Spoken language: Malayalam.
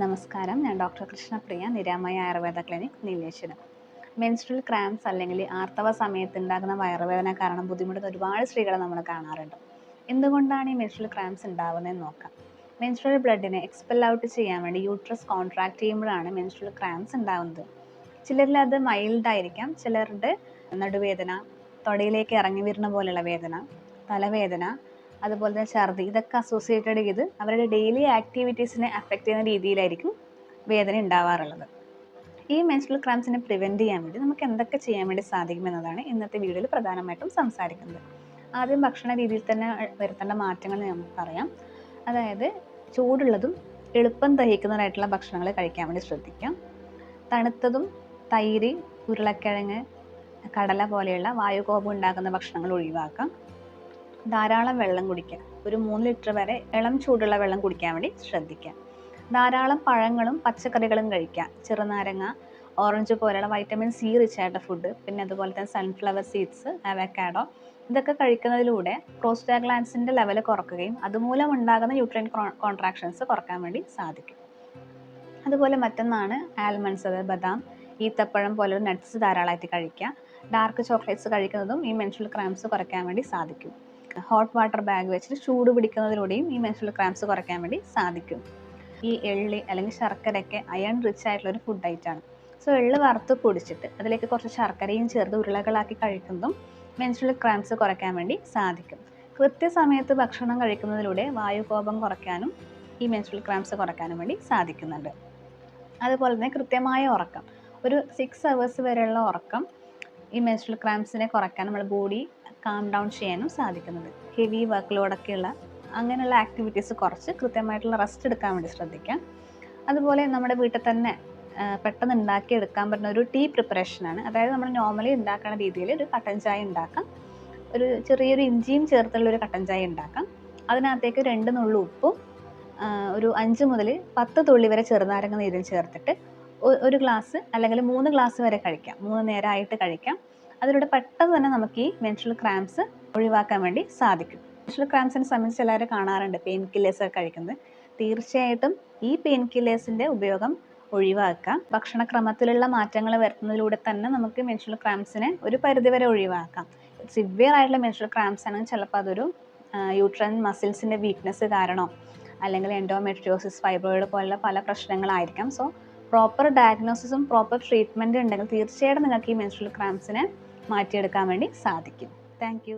നമസ്കാരം, ഞാൻ doctor Krishnapriya, Niramaya Ayurveda clinic, Nileshwaram. Menstrual cramps അല്ലെങ്കിൽ ആർത്തവ സമയത്ത് ഉണ്ടാകുന്ന വയറുവേദന കാരണം ബുദ്ധിമുട്ടുന്ന ഒരുപാട് സ്ത്രീകളെ നമ്മൾ കാണാറുണ്ട്. എന്തുകൊണ്ടാണ് ഈ മെൻസ്ട്രൽ ക്രാംസ് ഉണ്ടാകുന്നതെന്ന് നോക്കാം. മെൻസ്ട്രൽ ബ്ലഡിനെ എക്സ്പെൽ ഔട്ട് ചെയ്യാൻ വേണ്ടി യൂട്രസ് കോൺട്രാക്ട് ചെയ്യുമ്പോഴാണ് മെൻസ്ട്രൽ ക്രാംസ് ഉണ്ടാകുന്നത്. ചിലരിൽ അത് മൈൽഡ് ആയിരിക്കാം, ചിലരുടെ നടുവേദന, തൊടയിലേക്ക് ഇറങ്ങി വരുന്ന പോലെയുള്ള വേദന, തലവേദന, അതുപോലെ തന്നെ ഛർദി, ഇതൊക്കെ അസോസിയേറ്റഡ് ചെയ്ത് അവരുടെ ഡെയിലി ആക്ടിവിറ്റീസിനെ അഫക്റ്റ് ചെയ്യുന്ന രീതിയിലായിരിക്കും വേദന ഉണ്ടാവാറുള്ളത്. ഈ മെൻസ്ട്രൽ ക്രാംസിനെ പ്രിവെൻറ്റ് ചെയ്യാൻ വേണ്ടി നമുക്ക് എന്തൊക്കെ ചെയ്യാൻ വേണ്ടി സാധിക്കുമെന്നതാണ് ഇന്നത്തെ വീഡിയോയിൽ പ്രധാനമായിട്ടും സംസാരിക്കുന്നത്. ആദ്യം ഭക്ഷണ രീതിയിൽ തന്നെ വരുത്തേണ്ട മാറ്റങ്ങൾ നമുക്ക് പറയാം. അതായത് ചൂടുള്ളതും എളുപ്പം ദഹിക്കുന്നതായിട്ടുള്ള ഭക്ഷണങ്ങൾ കഴിക്കാൻ വേണ്ടി ശ്രദ്ധിക്കാം. തണുത്തതും തൈര്, ഉരുളക്കിഴങ്ങ്, കടല പോലെയുള്ള വായുകോപം ഉണ്ടാക്കുന്ന ഭക്ഷണങ്ങൾ ഒഴിവാക്കാം. ധാരാളം വെള്ളം കുടിക്കുക. ഒരു 3 ലിറ്റർ വരെ ഇളം ചൂടുള്ള വെള്ളം കുടിക്കാൻ വേണ്ടി ശ്രദ്ധിക്കുക. ധാരാളം പഴങ്ങളും പച്ചക്കറികളും കഴിക്കുക. ചെറുനാരങ്ങ, ഓറഞ്ച് പോലെയുള്ള വൈറ്റമിൻ സി റിച്ച് ആയിട്ട് ഫുഡ്, പിന്നെ അതുപോലെ തന്നെ സൺഫ്ലവർ സീഡ്സ്, അവക്കാഡോ, ഇതൊക്കെ കഴിക്കുന്നതിലൂടെ പ്രോസ്റ്റാഗ്ലാൻസിൻ്റെ ലെവൽ കുറക്കുകയും അതുമൂലം ഉണ്ടാകുന്ന യൂട്രൈൻ കോൺട്രാക്ഷൻസ് കുറക്കാൻ വേണ്ടി സാധിക്കും. അതുപോലെ മറ്റൊന്നാണ് ആൽമണ്ട്സ്, അതായത് ബദാം, ഈത്തപ്പഴം പോലുള്ള നട്ട്സ് ധാരാളമായിട്ട് കഴിക്കുക. ഡാർക്ക് ചോക്ലേറ്റ്സ് കഴിക്കുന്നതും ഈ മെൻസ്ട്രൽ ക്രാംസ് കുറയ്ക്കാൻ വേണ്ടി സാധിക്കും. ഹോട്ട് വാട്ടർ ബാഗ് വെച്ചിട്ട് ചൂട് പിടിക്കുന്നതിലൂടെയും ഈ മെൻസ്ട്രൽ ക്രാംസ് കുറയ്ക്കാൻ വേണ്ടി സാധിക്കും. ഈ എള്ളി അല്ലെങ്കിൽ ശർക്കരയൊക്കെ അയൺ റിച്ച് ആയിട്ടുള്ളൊരു ഫുഡ് ഐറ്റാണ്. സോ എള്ള് വറുത്ത് പൊടിച്ചിട്ട് അതിലേക്ക് കുറച്ച് ശർക്കരയും ചേർത്ത് ഉരുളകളാക്കി കഴിക്കുന്നതും മെൻസ്ട്രൽ ക്രാംസ് കുറയ്ക്കാൻ വേണ്ടി സാധിക്കും. കൃത്യസമയത്ത് ഭക്ഷണം കഴിക്കുന്നതിലൂടെ വായുകോപം കുറയ്ക്കാനും ഈ മെൻസ്ട്രൽ ക്രാംസ് കുറയ്ക്കാനും വേണ്ടി സാധിക്കുന്നുണ്ട്. അതുപോലെ തന്നെ കൃത്യമായ ഉറക്കം, ഒരു 6 hours വരെയുള്ള ഉറക്കം ഈ മെൻസ്ട്രൽ ക്രാംസിനെ കുറയ്ക്കാൻ നമ്മുടെ ബോഡി കാം ഡൗൺ ചെയ്യാനും സാധിക്കുന്നുണ്ട്. ഹെവി വർക്ക് ലോഡൊക്കെയുള്ള അങ്ങനെയുള്ള ആക്ടിവിറ്റീസ് കുറച്ച് കൃത്യമായിട്ടുള്ള റെസ്റ്റ് എടുക്കാൻ വേണ്ടി ശ്രദ്ധിക്കാം. അതുപോലെ നമ്മുടെ വീട്ടിൽ തന്നെ പെട്ടെന്ന് ഉണ്ടാക്കിയെടുക്കാൻ പറ്റുന്ന ഒരു ടീ പ്രിപ്പറേഷനാണ്. അതായത് നമ്മൾ നോർമലി ഉണ്ടാക്കുന്ന രീതിയിൽ ഒരു കട്ടൻ ചായ ഉണ്ടാക്കാം. ഒരു ചെറിയൊരു ഇഞ്ചിയും ചേർത്തുള്ളൊരു കട്ടൻ ചായ ഉണ്ടാക്കാം. അതിനകത്തേക്ക് 2 നുള്ളു ഉപ്പും ഒരു 5 മുതൽ 10 തുള്ളി വരെ ചെറുനാരങ്ങ നീരും ചേർത്തിട്ട് ഒരു ഗ്ലാസ് അല്ലെങ്കിൽ 3 ഗ്ലാസ് വരെ കഴിക്കാം. 3 നേരമായിട്ട് കഴിക്കാം. അതിലൂടെ പെട്ടെന്ന് തന്നെ നമുക്ക് ഈ മെൻസ്ട്രൽ ക്രാംസ് ഒഴിവാക്കാൻ വേണ്ടി സാധിക്കും. മെൻസ്ട്രൽ ക്രാംസിനെ സംബന്ധിച്ച് എല്ലാവരും കാണാറുണ്ട് പെയിൻ കില്ലേഴ്സ് ഒക്കെ കഴിക്കുന്നത്. തീർച്ചയായിട്ടും ഈ പെയിൻ കില്ലേഴ്സിൻ്റെ ഉപയോഗം ഒഴിവാക്കാം. ഭക്ഷണക്രമത്തിലുള്ള മാറ്റങ്ങൾ വരുത്തുന്നതിലൂടെ തന്നെ നമുക്ക് മെൻസ്ട്രൽ ക്രാംസിനെ ഒരു പരിധിവരെ ഒഴിവാക്കാം. സിവിയർ ആയിട്ടുള്ള മെൻസ്ട്രൽ ക്രാംസ് ആണെങ്കിൽ ചിലപ്പോൾ അതൊരു യൂട്രൈൻ മസിൽസിൻ്റെ വീക്ക്നെസ് കാരണമോ അല്ലെങ്കിൽ എൻഡോമെട്രിയോസിസ്, ഫൈബ്രോയിഡ് പോലുള്ള പല പ്രശ്നങ്ങളായിരിക്കാം. സോ പ്രോപ്പർ ഡയഗ്നോസിസും പ്രോപ്പർ ട്രീറ്റ്മെൻറ്റും ഉണ്ടെങ്കിൽ തീർച്ചയായിട്ടും നിങ്ങൾക്ക് ഈ മെൻസ്ട്രൽ ക്രാംസിനെ മാറ്റിയെടുക്കാൻ വേണ്ടി സാധിക്കും. താങ്ക്